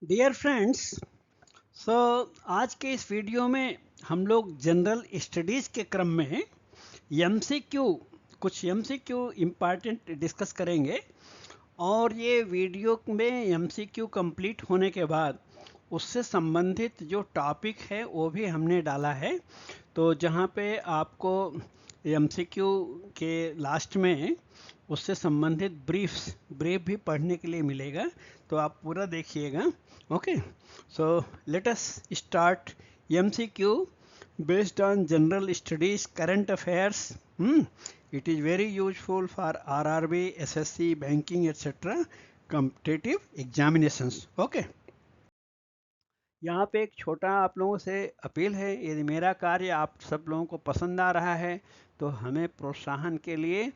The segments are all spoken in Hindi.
डियर फ्रेंड्स, सो आज के इस वीडियो में हम लोग जनरल स्टडीज़ के क्रम में एमसीक्यू कुछ एमसीक्यू इम्पॉर्टेंट डिस्कस करेंगे। और ये वीडियो में एमसीक्यू कंप्लीट होने के बाद उससे संबंधित जो टॉपिक है वो भी हमने डाला है। तो जहाँ पे आपको एमसीक्यू के लास्ट में उससे संबंधित ब्रीफ भी पढ़ने के लिए मिलेगा, तो आप पूरा देखिएगा। Okay, so let us start MCQ based on general studies current affairs. It is very useful for RRB, SSC, banking, etc. competitive examinations. Okay, यहाँ पे एक छोटा आप लोगों से अपील है। यदि मेरा कार्य आप सब लोगों को पसंद आ रहा है तो हमें प्रोत्साहन के लिए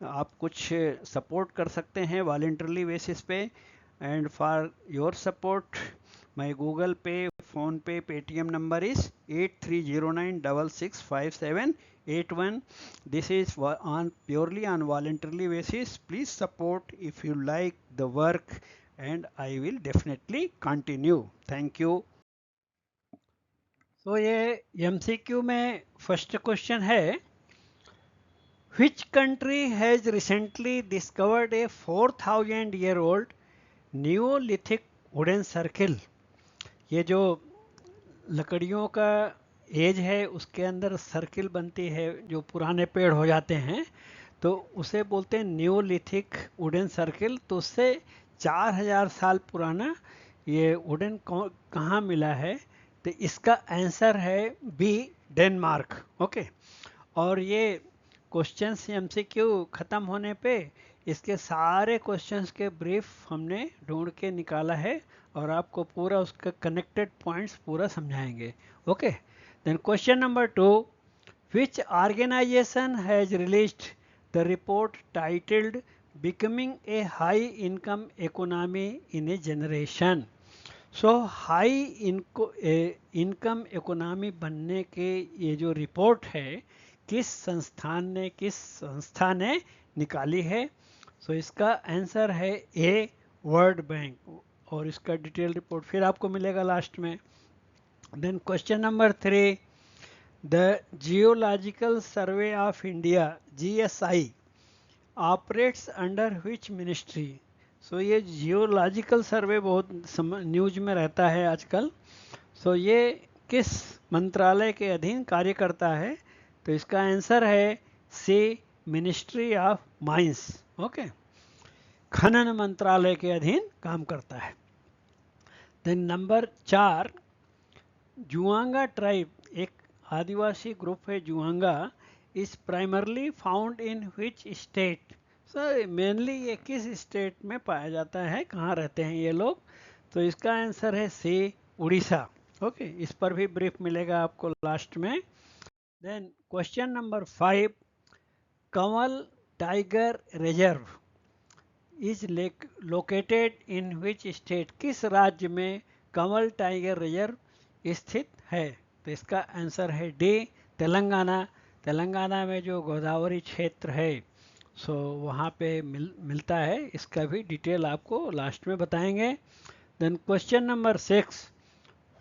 आप कुछ सपोर्ट कर सकते हैं वॉलेंटरली बेसिस पे। And for your support my Google पे, फ़ोन पे, Paytm number is 8309665781। This is on purely on voluntarily basis. Please support if you like the work and I will definitely continue. Thank you. तो ये एमसीक्यू में फर्स्ट क्वेश्चन है, which country has recently discovered A 4000 year old Neolithic wooden circle. ये जो लकड़ियों का एज है उसके अंदर सर्किल बनती है, जो पुराने पेड़ हो जाते हैं तो उसे बोलते हैं न्यूलिथिक वुडन सर्किल। तो उससे 4000 साल पुराना ये वुडन कहाँ मिला है? तो इसका आंसर है बी, डेनमार्क। ओके, और ये क्वेश्चंस एमसीक्यू ख़त्म होने पे इसके सारे क्वेश्चंस के ब्रीफ हमने ढूंढ के निकाला है और आपको पूरा उसका कनेक्टेड पॉइंट्स पूरा समझाएंगे। Okay, then question number 2, which organization has released the report titled becoming a high income economy in a generation? So high income economy बनने के ये जो रिपोर्ट है किस संस्था ने निकाली है? सो इसका आंसर है ए, वर्ल्ड बैंक। और इसका डिटेल रिपोर्ट फिर आपको मिलेगा लास्ट में। Then question number 3, the geological survey of India GSI operates under which ministry? So ये जियोलॉजिकल सर्वे बहुत न्यूज में रहता है आजकल। सो ये किस मंत्रालय के अधीन कार्य करता है? तो इसका आंसर है सी, मिनिस्ट्री ऑफ माइंस। ओके, खनन मंत्रालय के अधीन काम करता है। देन नंबर 4, जुआंगा ट्राइब एक आदिवासी ग्रुप है Juanga, is primarily found in which state? Sir mainly ये किस स्टेट में पाया जाता है, कहाँ रहते हैं ये लोग? तो इसका आंसर है सी, उड़ीसा। ओके, इस पर भी ब्रीफ मिलेगा आपको लास्ट में। Then question number 5, Kawal tiger reserve is located in which state? किस राज्य में कंवल टाइगर रिजर्व स्थित है? तो इसका आंसर है डी, तेलंगाना। तेलंगाना में जो गोदावरी क्षेत्र है सो वहाँ पे मिलता है। इसका भी डिटेल आपको लास्ट में बताएंगे। Then question number 6,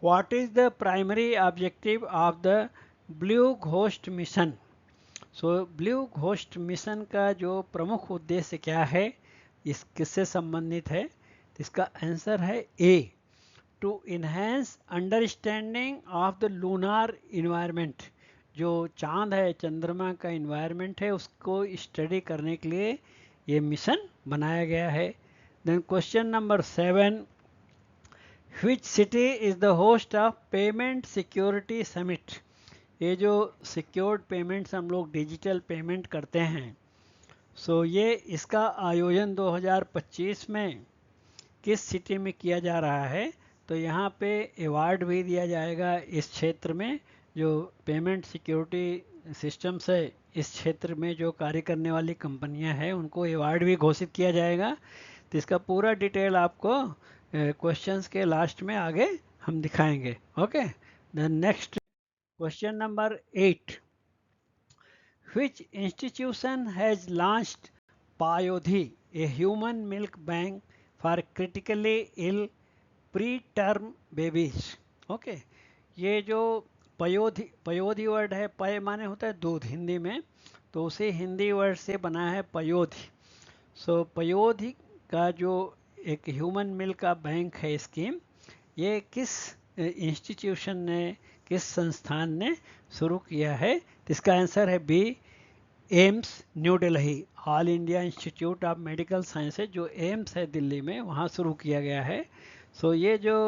what is the primary objective of the blue ghost mission? So blue ghost mission का जो प्रमुख उद्देश्य क्या है, इस किससे संबंधित है? तो इसका आंसर है A, to enhance understanding of the lunar environment. जो चांद है, चंद्रमा का इन्वायरमेंट है, उसको स्टडी करने के लिए ये मिशन बनाया गया है। Then question number 7, which city is the host of payment security summit? ये जो सिक्योर्ड पेमेंट्स हम लोग डिजिटल पेमेंट करते हैं, सो ये इसका आयोजन 2025 में किस सिटी में किया जा रहा है? तो यहाँ पे अवार्ड भी दिया जाएगा इस क्षेत्र में, जो पेमेंट सिक्योरिटी सिस्टम्स है इस क्षेत्र में जो कार्य करने वाली कंपनियां हैं उनको अवार्ड भी घोषित किया जाएगा। तो इसका पूरा डिटेल आपको क्वेश्चंस के लास्ट में आगे हम दिखाएंगे। Okay, then next question number 8, which institution has launched Payodhi, a human milk bank for critically ill pre term babies. Okay, ये जो पयोधी वर्ड है, पय माने होता है दूध हिंदी में, तो उसे हिंदी वर्ड से बना है पयोधी। सो पयोधी का जो एक ह्यूमन मिल्क का बैंक है स्कीम, ये किस इंस्टीट्यूशन ने, किस संस्थान ने शुरू किया है? तो इसका आंसर है B, AIIMS New Delhi, All India Institute of Medical Sciences, जो एम्स है दिल्ली में, वहाँ शुरू किया गया है। सो ये जो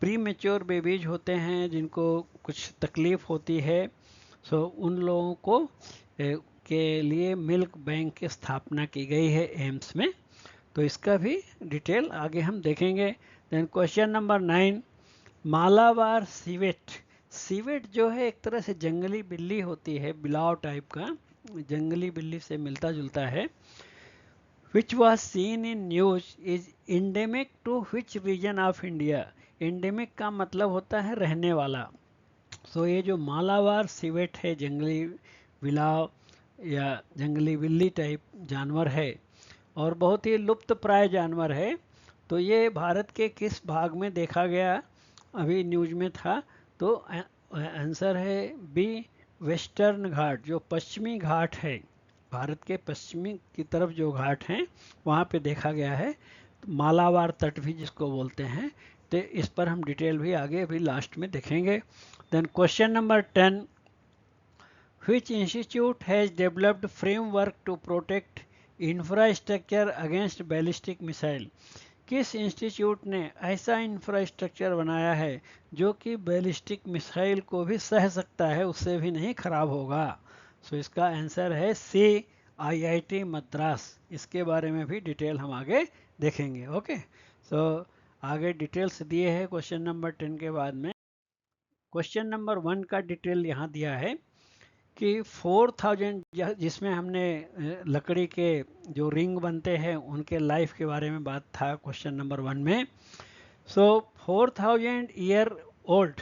प्री मेच्योर बेबीज होते हैं जिनको कुछ तकलीफ होती है, सो उन लोगों को के लिए मिल्क बैंक की स्थापना की गई है एम्स में। तो इसका भी डिटेल आगे हम देखेंगे। Then question number 9, Malabar civet. Civet जो है एक तरह से जंगली बिल्ली होती है, बिलाव टाइप का, जंगली बिल्ली से मिलता जुलता है। Which was seen in news is endemic to which region of India. Endemic का मतलब होता है रहने वाला। सो ये जो मालाबार सीवेट है, जंगली बिलाव या जंगली बिल्ली टाइप जानवर है और बहुत ही लुप्त प्राय जानवर है, तो ये भारत के किस भाग में देखा गया? अभी न्यूज में था। तो आंसर है बी, वेस्टर्न घाट, जो पश्चिमी घाट है, भारत के पश्चिमी की तरफ जो घाट हैं वहाँ पे देखा गया है। तो मालाबार तट भी जिसको बोलते हैं। तो इस पर हम डिटेल भी आगे अभी लास्ट में देखेंगे। Then question number 10, which institute has developed framework to protect infrastructure against ballistic missile? किस इंस्टीट्यूट ने ऐसा इंफ्रास्ट्रक्चर बनाया है जो कि बैलिस्टिक मिसाइल को भी सह सकता है, उससे भी नहीं खराब होगा? सो इसका आंसर है सी, आईआईटी मद्रास। इसके बारे में भी डिटेल हम आगे देखेंगे। ओके, सो आगे डिटेल्स दिए हैं क्वेश्चन नंबर 10 के बाद में। क्वेश्चन नंबर 1 का डिटेल यहाँ दिया है कि 4000, जिसमें हमने लकड़ी के जो रिंग बनते हैं उनके लाइफ के बारे में बात था क्वेश्चन नंबर 1 में। सो 4000 year old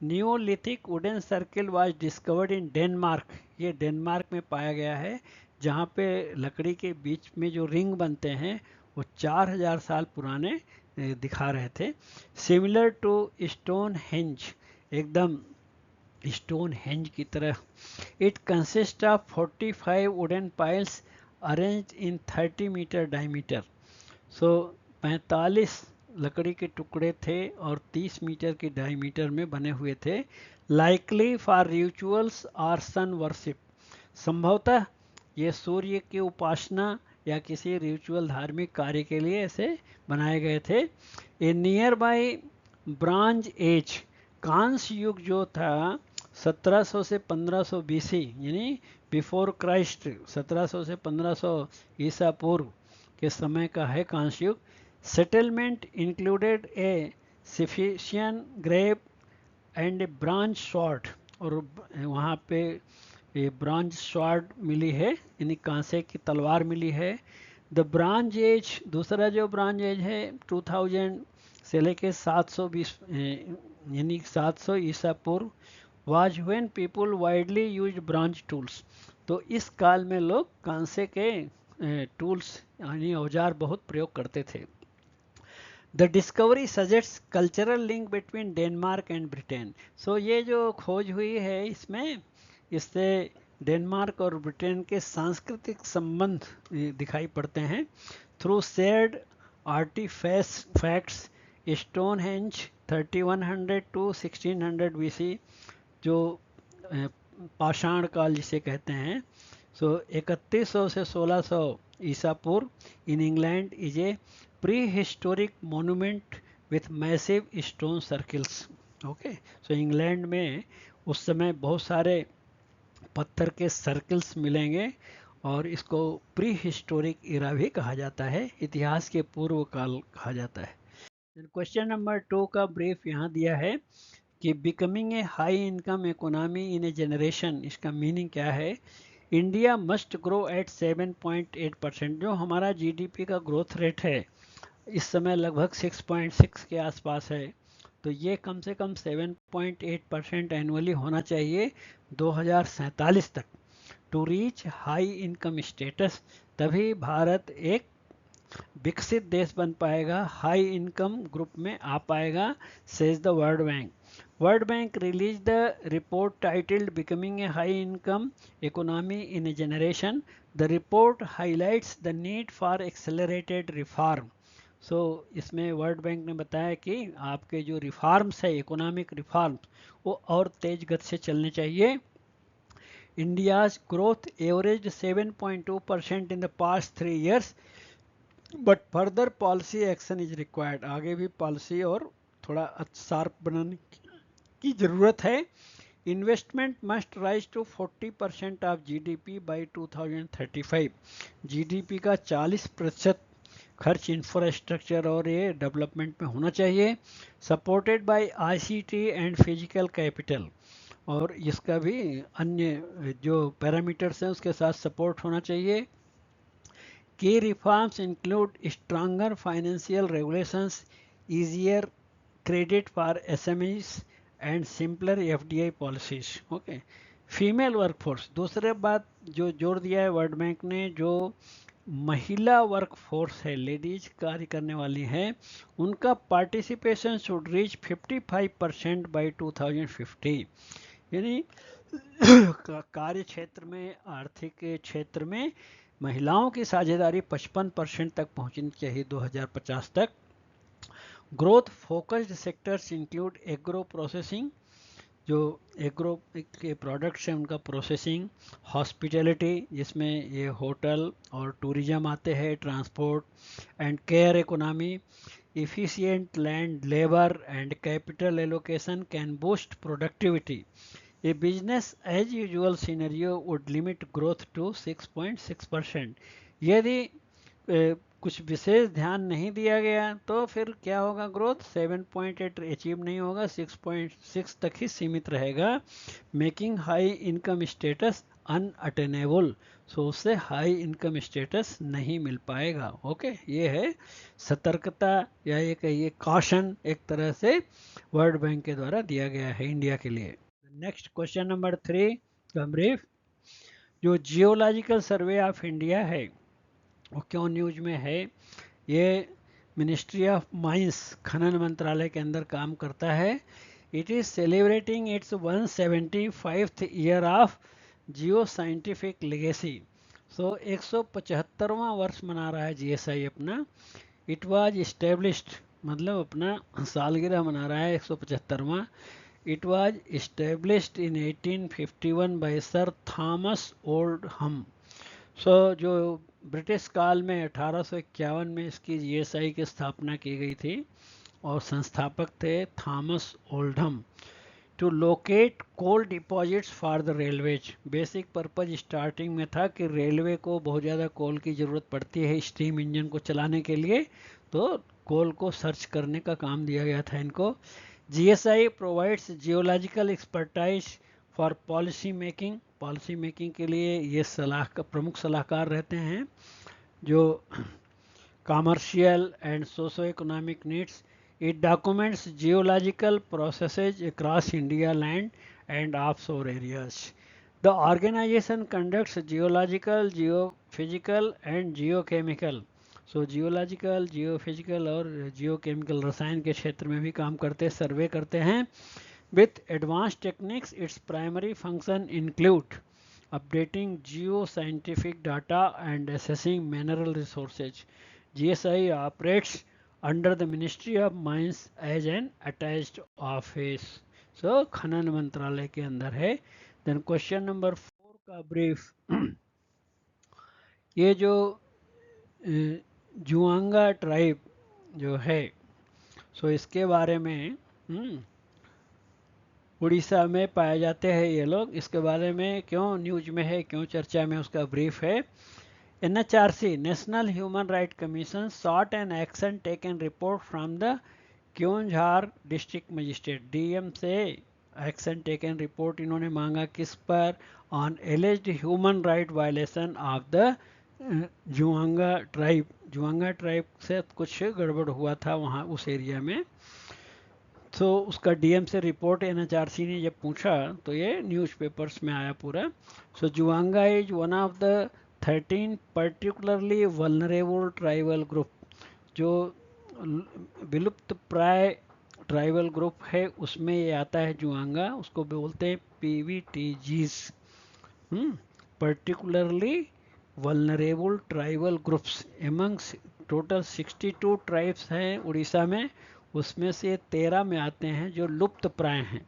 Neolithic wooden circle was discovered in Denmark. ये डेनमार्क में पाया गया है, जहाँ पे लकड़ी के बीच में जो रिंग बनते हैं वो 4000 साल पुराने दिखा रहे थे। सिमिलर टू स्टोन हेंज, एकदम स्टोन हेंज की तरह। It consist of 45 wooden piles arranged in 30 metre diameter. So 45 लकड़ी के टुकड़े थे और 30 मीटर के डायमीटर में बने हुए थे। लाइकली फॉर रिचुअल्स और सन वर्शिप, संभवतः ये सूर्य की उपासना या किसी रिचुअल धार्मिक कार्य के लिए ऐसे बनाए गए थे। ए नियर बाई ब्रॉन्ज एज, कांस्य युग जो था 1700 से 1500 बीसी, यानी बिफोर क्राइस्ट, 1700 से 1500 ईसा पूर्व के समय का है कांस्य युग। Settlement included a Scythian grave and a bronze sword, और वहाँ पे ये ब्रॉन्ज स्वॉर्ड मिली है, यानी कांसे की तलवार मिली है। द ब्रॉन्ज एज, दूसरा जो ब्रॉन्ज एज है 2000 से लेके 720 यानी 700 ईसा पूर्व, was when people widely use bronze tools. तो इस काल में लोग कांसे के टूल्स यानी औजार बहुत प्रयोग करते थे। The discovery suggests cultural link between Denmark and Britain. So ये जो खोज हुई है इसमें, इससे डेनमार्क और ब्रिटेन के सांस्कृतिक संबंध दिखाई पड़ते हैं। Through shared artefacts, Stonehenge 3100 to 1600 BC, जो पाषाण काल जिसे कहते हैं, सो 3100 से 1600 ईसा पूर्व, in England is a pre historic monument with massive stone circles. Okay, so England में उस समय बहुत सारे पत्थर के सर्कल्स मिलेंगे और इसको प्री हिस्टोरिक इरा भी कहा जाता है, इतिहास के पूर्व काल कहा जाता है। क्वेश्चन नंबर 2 का ब्रीफ यहाँ दिया है कि becoming a high income economy in A generation, इसका मीनिंग क्या है? India must grow at 7.8%। जो हमारा जीडीपी का ग्रोथ रेट है इस समय लगभग 6.6 के आसपास है, तो ये कम से कम 7.8% एनुअली होना चाहिए 2047 तक, to reach high income status. तभी भारत एक विकसित देश बन पाएगा, हाई इनकम ग्रुप में आ पाएगा, says the world bank. World Bank released the report titled Becoming a High Income Economy in a Generation. The report highlights the need for accelerated reform. So इसमें वर्ल्ड बैंक ने बताया कि आपके जो रिफॉर्म्स है, इकोनॉमिक रिफॉर्म्स, वो और तेज गति से चलने चाहिए. India's growth averaged 7.2% in the past 3 years, but further policy action is required. आगे भी पॉलिसी और थोड़ा शार्प बनाने की ज़रूरत है. Investment must rise to 40% of GDP by 2035. GDP का 40% खर्च इंफ्रास्ट्रक्चर और ये डेवलपमेंट में होना चाहिए. Supported by ICT and physical capital, और इसका भी अन्य जो पैरामीटर्स हैं उसके साथ सपोर्ट होना चाहिए. की reforms include stronger financial regulations, easier credit for SMEs and simpler FDI policies. Okay. Female workforce, दूसरे बात जो जोड़ दिया है वर्ल्ड बैंक ने, जो महिला वर्कफोर्स है, लेडीज कार्य करने वाली हैं, उनका पार्टिसिपेशन शुड रीच 55% बाय 2050. यानी कार्य क्षेत्र में, आर्थिक क्षेत्र में महिलाओं की साझेदारी 55% तक पहुंचनी चाहिए 2050 तक. Growth focused sectors include agro processing, जो एग्रो के प्रोडक्ट्स हैं उनका प्रोसेसिंग, हॉस्पिटैलिटी जिसमें ये होटल और टूरिज्म आते हैं, transport and care economy, efficient land, labor and capital allocation can boost productivity. A business as usual scenario would limit growth to 6.6%. यदि कुछ विशेष ध्यान नहीं दिया गया तो फिर क्या होगा, ग्रोथ 7.8 अचीव नहीं होगा, 6.6 तक ही सीमित रहेगा. Making high income status unattainable, so उससे हाई इनकम स्टेटस नहीं मिल पाएगा. ओके, ये है सतर्कता या ये कहिए कॉशन एक तरह से वर्ल्ड बैंक के द्वारा दिया गया है इंडिया के लिए. नेक्स्ट क्वेश्चन नंबर 3 का ब्रीफ. जो जियोलॉजिकल सर्वे ऑफ इंडिया है वो क्यों न्यूज में है? ये मिनिस्ट्री ऑफ माइंस, खनन मंत्रालय के अंदर काम करता है. It is celebrating its 175th year of geo scientific legacy. So 175वां वर्ष मना रहा है जीएसआई अपना. इट वाज इस्टेब्लिश्ड, मतलब अपना सालगिरह मना रहा है 175वां. It was established in 1851 by sir Thomas Oldham. So जो ब्रिटिश काल में 1851 में इसकी जीएसआई की स्थापना की गई थी और संस्थापक थे Thomas Oldham. To locate coal deposits for the railways. Basic purpose starting में था कि रेलवे को बहुत ज़्यादा कोल की ज़रूरत पड़ती है स्टीम इंजन को चलाने के लिए, तो कोल को सर्च करने का काम दिया गया था इनको. GSI provides geological expertise for policy making. Policy making के लिए ये प्रमुख सलाहकार रहते हैं जो commercial and socio economic needs. It documents geological processes across India land and offshore areas. The organisation conducts geological, geophysical and geochemical. So geological, geophysical और जियोकेमिकल, रसायन के क्षेत्र में भी काम करते, सर्वे करते हैं. With advanced techniques, its primary function include updating geoscientific data and assessing mineral resources. GSI operates under the Ministry of Mines as an attached office. So खनन मंत्रालय के अंदर है. Then question number 4 का brief. ये जो जुआंगा ट्राइब जो है, सो इसके बारे में उड़ीसा में पाए जाते हैं ये लोग. इसके बारे में क्यों न्यूज में है, क्यों चर्चा में, उसका ब्रीफ है. NHRC, national human right commission, sought an action taken report from the Keonjhar district magistrate. DM से एक्शन टेकन रिपोर्ट इन्होंने मांगा, किस पर? On alleged human right violation of the Juanga tribe. Juanga tribe से कुछ गड़बड़ हुआ था वहाँ उस एरिया में. तो उसका डीएम से रिपोर्ट एनएचआरसी ने जब पूछा तो ये न्यूज़पेपर्स में आया पूरा. So Juanga is one of the 13 particularly vulnerable tribal group, जो विलुप्त प्राय ट्राइबल ग्रुप है उसमें ये आता है जुआंगा, उसको बोलते हैं PVTGs. particularly vulnerable tribal groups amongst total 62 tribes हैं उड़ीसा में, उसमें से 13 में आते हैं जो लुप्त प्राय हैं।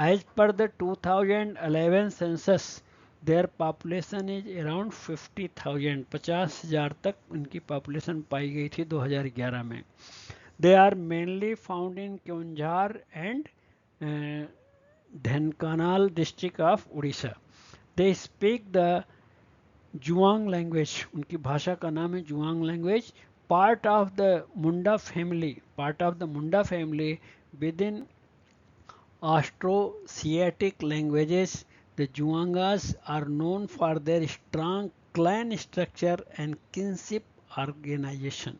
As per the 2011 census their population is around 50,000, 50,000 तक उनकी पॉपुलेशन पाई गई थी 2011 में। They are mainly found in Keonjhar and Dhenkanal district of Orissa. They speak the Juang language, उनकी भाषा का नाम है Juang language. Part of the Munda family within Austroasiatic languages, the Juangas are known for their strong clan structure and kinship organisation.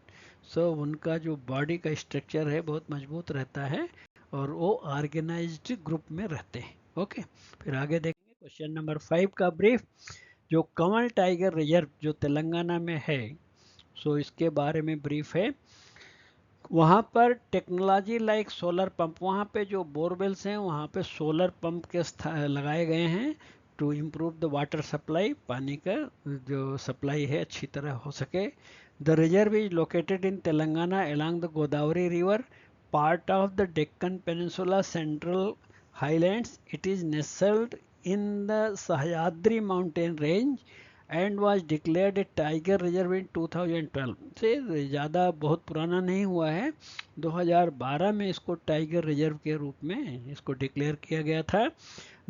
So उनका जो बॉडी का स्ट्रक्चर है बहुत मजबूत रहता है और वो ऑर्गेनाइज्ड ग्रुप में रहते हैं। ओके, फिर आगे देखेंगे क्वेश्चन नंबर 5 का ब्रीफ। जो कंवल टाइगर रिजर्व जो तेलंगाना में है, सो इसके बारे में ब्रीफ है। वहाँ पर टेक्नोलॉजी लाइक सोलर पंप, वहाँ पे जो बोरवेल्स हैं वहाँ पे सोलर पंप के लगाए गए हैं to improve the water supply, पानी का जो सप्लाई है अच्छी तरह हो सके। The reserve is located in Telangana along the Godavari river, part of the Deccan peninsula central highlands. It is nestled in the Sahyadri mountain range and was declared a tiger reserve in 2012। से ज़्यादा बहुत पुराना नहीं हुआ है, 2012 में इसको टाइगर रिजर्व के रूप में इसको डिक्लेयर किया गया था।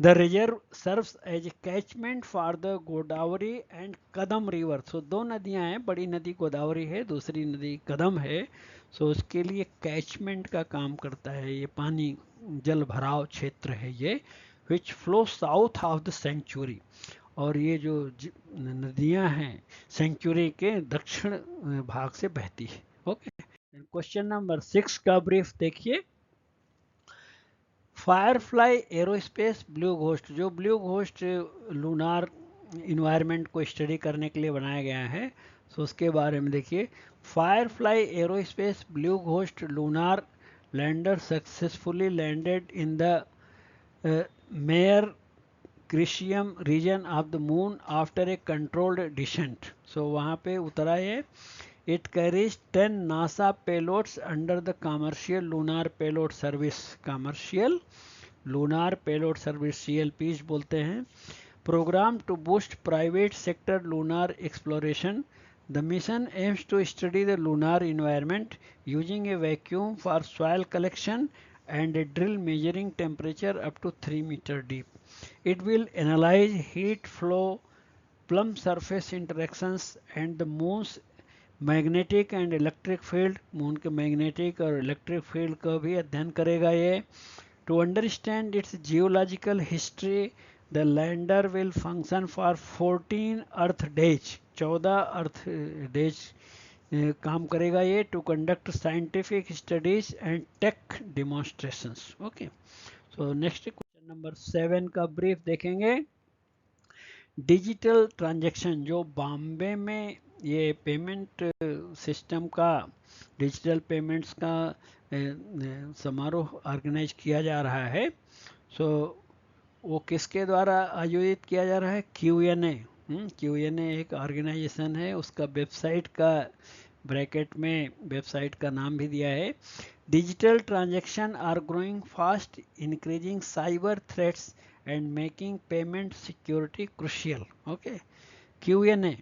The reserve serves as a catchment for the Godavari and Kadam river. So दो नदियां हैं, बड़ी नदी गोदावरी है, दूसरी नदी कदम है। सो उसके लिए कैचमेंट का काम करता है, ये पानी जल भराव क्षेत्र है ये, which flow south of the sanctuary. और ये जो नदियां हैं सेंचुरी के दक्षिण भाग से बहती है। ओके, क्वेश्चन नंबर 6 का ब्रीफ देखिए। फायरफ्लाई एरोस्पेस ब्लू घोस्ट, जो ब्लू घोस्ट लूनार इन्वायरमेंट को स्टडी करने के लिए बनाया गया है, सो उसके बारे में देखिए। Firefly Aerospace Blue Ghost lunar lander successfully landed in the Mare Crisium region of the moon after a controlled descent. So वहाँ पे उतरा है। It carries 10 NASA payloads under the commercial lunar payload service, commercial lunar payload service CLPs बोलते हैं, programme to boost private sector lunar exploration. The mission aims to study the lunar environment using a vacuum for soil collection and a drill measuring temperature up to 3 meter deep. It will analyze heat flow, plumb surface interactions and the moon's magnetic and electric field, moon के मैग्नेटिक और इलेक्ट्रिक फील्ड का भी अध्ययन करेगा ये। To understand its geological history, the lander will function for 14 earth days, 14 earth days काम करेगा ये। To conduct scientific studies and tech demonstrations. Okay, so next question number 7 का ब्रीफ देखेंगे। डिजिटल ट्रांजैक्शन, जो बॉम्बे में ये पेमेंट सिस्टम का, डिजिटल पेमेंट्स का समारोह ऑर्गेनाइज किया जा रहा है। सो वो किसके द्वारा आयोजित किया जा रहा है? QNA। QNA एक ऑर्गेनाइजेशन है, उसका वेबसाइट का ब्रैकेट में वेबसाइट का नाम भी दिया है। Digital transaction are growing fast, increasing cyber threats and making payment security crucial. Okay, QNA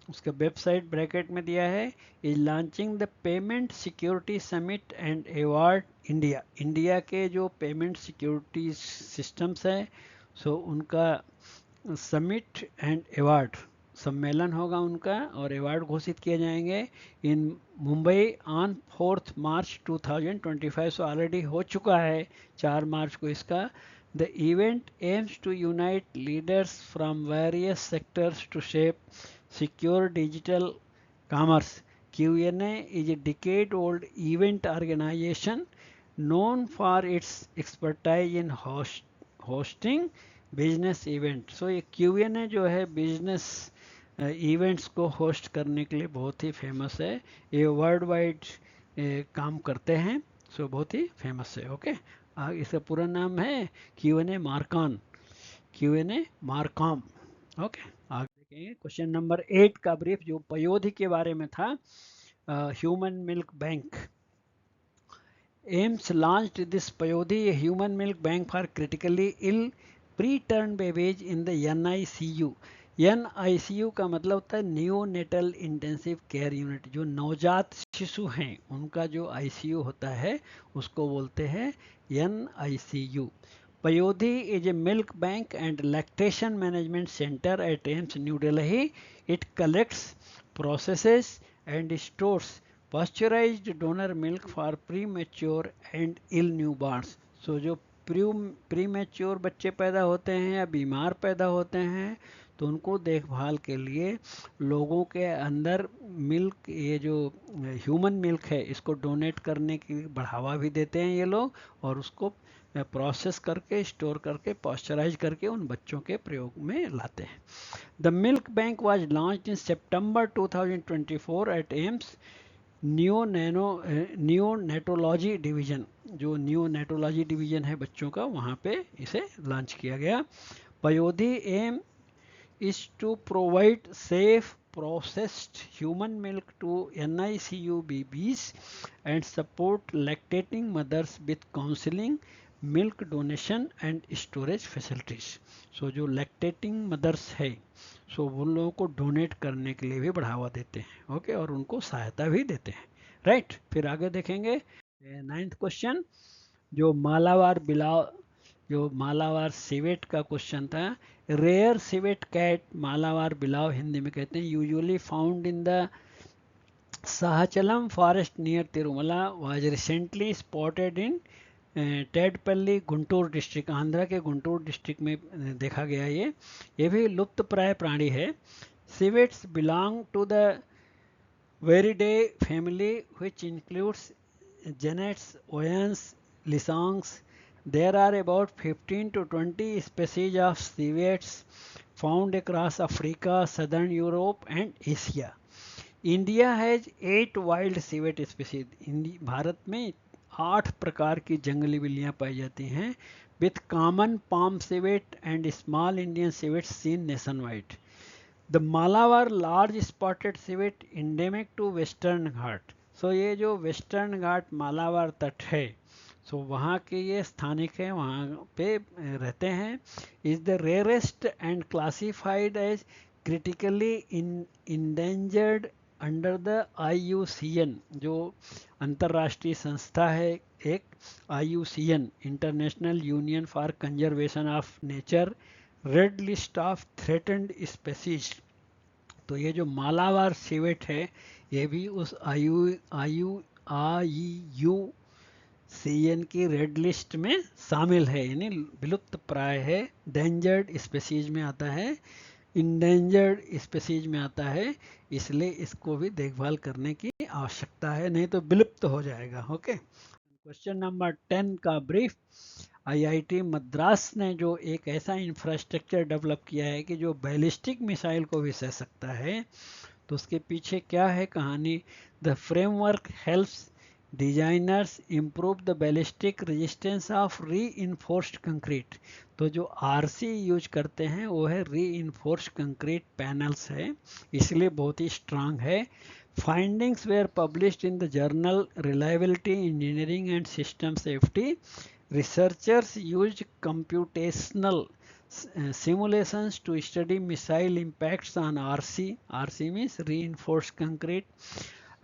उसका वेबसाइट ब्रैकेट में दिया है। Is launching the payment security summit and award India. India के जो पेमेंट सिक्योरिटी सिस्टम्स हैं, सो उनका समिट एंड अवार्ड सम्मेलन होगा उनका, और अवार्ड घोषित किए जाएंगे in Mumbai on 4 March 2025। So already हो चुका है 4 मार्च को इसका। The event aims to unite leaders from various sectors to shape secure digital commerce. QNA is a decade-old event organization known for its expertise in hosting business event. So ये QNA जो है बिजनेस इवेंट्स को होस्ट करने के लिए बहुत ही फेमस है, ये वर्ल्ड वाइड काम करते हैं, सो बहुत ही फेमस है। ओके, इसका पूरा नाम है क्यूएनए मार्कॉन, क्यूएनए मार्कॉम। ओके, आगे देखेंगे क्वेश्चन नंबर 8 का ब्रीफ जो पयोधी के बारे में था, human milk bank. AIIMS launched this Payodhi, a human milk bank for critically ill preterm babies in the NICU। NICU का मतलब होता है न्यूनेटल इंटेंसिव केयर यूनिट, जो नवजात शिशु हैं उनका जो ICU होता है उसको बोलते हैं NICU। Payodhi is a milk bank and lactation management center at AIIMS New Delhi. It collects, processes and stores pasteurized donor milk for premature and ill newborns। सो जो प्रीमेच्योर बच्चे पैदा होते हैं या बीमार पैदा होते हैं तो उनको देखभाल के लिए लोगों के अंदर मिल्क, ये जो ह्यूमन मिल्क है इसको डोनेट करने की बढ़ावा भी देते हैं ये लोग, और उसको प्रोसेस करके स्टोर करके पॉस्चराइज करके उन बच्चों के प्रयोग में लाते हैं। The milk bank was launched in September 2024 at AIIMS neonatology division, जो नियोनेटोलॉजी डिवीजन है बच्चों का, वहाँ पे इसे लॉन्च किया गया। पयोधी एम is to provide safe processed human milk to NICU babies and support lactating mothers with counseling, milk donation and storage facilities। सो जो lactating mothers है सो उन लोगों को डोनेट करने के लिए भी बढ़ावा देते हैं। ओके, और उनको सहायता भी देते हैं। राइट, फिर आगे देखेंगे 9th क्वेश्चन जो मालाबार बिलाव, जो मालाबार सिवेट का क्वेश्चन था। रेयर सिवेट कैट, मालाबार बिलाव हिंदी में कहते हैं, usually found in the Seshachalam forest near Tirumala, was recently spotted in Tadepalli Guntur district, Andhra के गुंटूर डिस्ट्रिक्ट में देखा गया। ये भी लुप्त प्राय प्राणी है। Civets belong to the Viverridae family which includes genets, oyans, linsangs. There are about 15 to 20 species of civets found across Africa, Southern Europe and Asia. India has 8 wild civet species. Bharat में 8 प्रकार की जंगली बिल्लियां पाई जाती हैं, with common palm civet and small Indian civets seen nationwide. The Malabar large spotted civet endemic to Western Ghat. So ये जो वेस्टर्न घाट मालाबार तट है सो वहाँ के ये स्थानिक है, वहाँ पे रहते हैं। Is the rarest and classified as critically endangered under the IUCN, जो अंतर्राष्ट्रीय संस्था है एक, IUCN International Union for Conservation of Nature, Red List of threatened species. तो ये जो मालाबार सिवेट है ये भी उस IUCN की रेड लिस्ट में शामिल है, यानी विलुप्त प्राय है, डेंजर्ड स्पेसीज में आता है, इंडेंजर्ड स्पेसीज में आता है, इसलिए इसको भी देखभाल करने की आवश्यकता है, नहीं तो विलुप्त हो जाएगा। ओके, क्वेश्चन नंबर 10 का ब्रीफ। IIT मद्रास ने जो एक ऐसा इंफ्रास्ट्रक्चर डेवलप किया है कि जो बैलिस्टिक मिसाइल को भी सह सकता है, तो उसके पीछे क्या है कहानी। The framework helps designers improve the ballistic resistance of री इन्फोर्स्ड कंक्रीट। तो जो RC यूज करते हैं वो है री इन्फोर्स्ड कंक्रीट पैनल्स है, इसलिए बहुत ही स्ट्रांग है। Findings were published in the journal reliability engineering and system safety. Researchers used computational simulations to study missile impacts on RC. RC means reinforced concrete,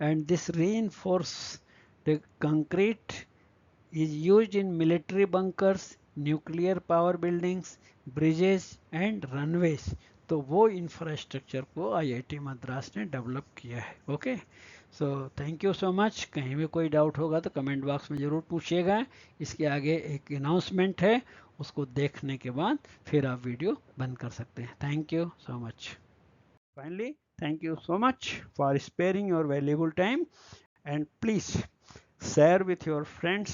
and this reinforced concrete is used in military bunkers, nuclear power buildings, bridges and runways. तो वो इंफ्रास्ट्रक्चर को IIT मद्रास ने डेवलप किया है। Okay, so thank you so much. कहीं भी कोई डाउट होगा तो कमेंट बॉक्स में ज़रूर पूछिएगा। इसके आगे एक अनाउंसमेंट है, उसको देखने के बाद फिर आप वीडियो बंद कर सकते हैं। Thank you so much. Finally thank you so much for sparing your valuable time, and please share with your friends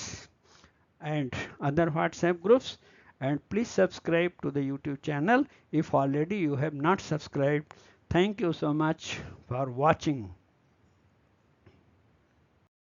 and other WhatsApp groups, and please subscribe to the YouTube channel if already you have not subscribed. Thank you so much for watching.